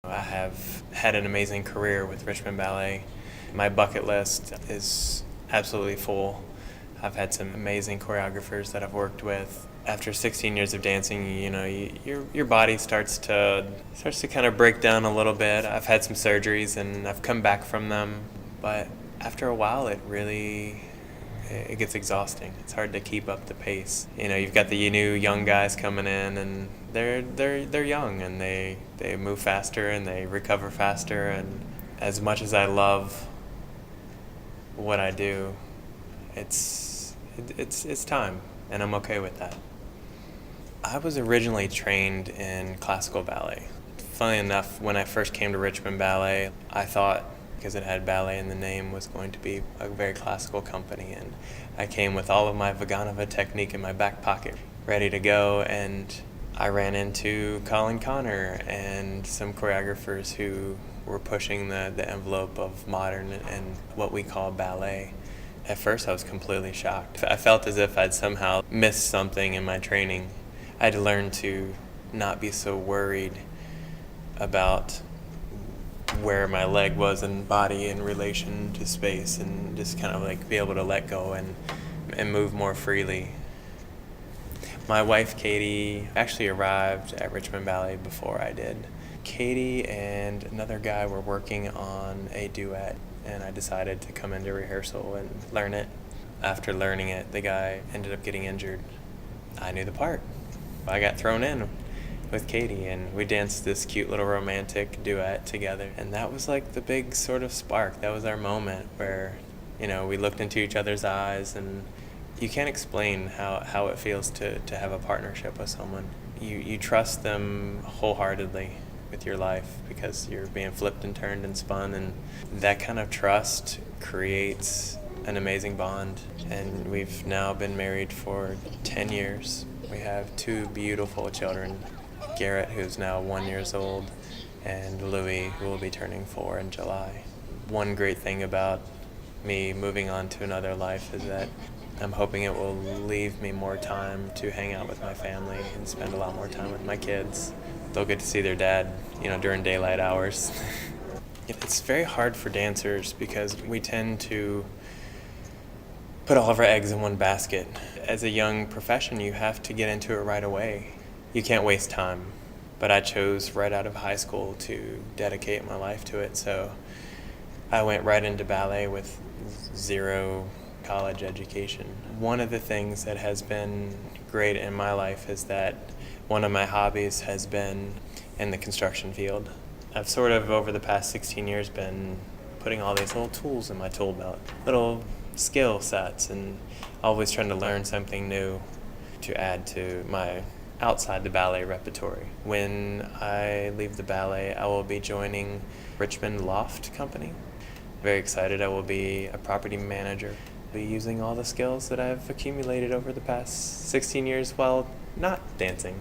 I have had an amazing career with Richmond Ballet. My bucket list is absolutely full. I've had some amazing choreographers that I've worked with. After 16 years of dancing, your body starts to kind of break down a little bit. I've had some surgeries and I've come back from them, but after a while it gets exhausting. It's hard to keep up the pace. You've got the new young guys coming in, and they're young, and they move faster and they recover faster. And as much as I love what I do, it's time, and I'm okay with that. I was originally trained in classical ballet. Funnily enough, when I first came to Richmond Ballet, I thought, because it had ballet in the name, was going to be a very classical company, and I came with all of my Vaganova technique in my back pocket, ready to go, and I ran into Colin Connor and some choreographers who were pushing the envelope of modern and what we call ballet. At first I was completely shocked. I felt as if I'd somehow missed something in my training. I had to learn to not be so worried about where my leg was in body in relation to space, and just kind of like be able to let go and move more freely. My wife Katie actually arrived at Richmond Ballet before I did. Katie and another guy were working on a duet, and I decided to come into rehearsal and learn it. After learning it, the guy ended up getting injured. I knew the part. I got thrown in with Katie, and we danced this cute little romantic duet together, and that was like the big sort of spark. That was our moment where we looked into each other's eyes, and you can't explain how it feels to have a partnership with someone. You trust them wholeheartedly with your life because you're being flipped and turned and spun, and that kind of trust creates an amazing bond. And we've now been married for 10 years. We have two beautiful children, Garrett, who's now 1 year old, and Louis, who will be turning 4 in July. One great thing about me moving on to another life is that I'm hoping it will leave me more time to hang out with my family and spend a lot more time with my kids. They'll get to see their dad, during daylight hours. It's very hard for dancers because we tend to put all of our eggs in one basket. As a young profession, you have to get into it right away. You can't waste time. But I chose right out of high school to dedicate my life to it, so I went right into ballet with zero college education. One of the things that has been great in my life is that one of my hobbies has been in the construction field. I've sort of, over the past 16 years, been putting all these little tools in my tool belt, little skill sets, and always trying to learn something new to add to my outside the ballet repertory. When I leave the ballet, I will be joining Richmond Loft Company. Very excited. I will be a property manager. Be using all the skills that I've accumulated over the past 16 years while not dancing.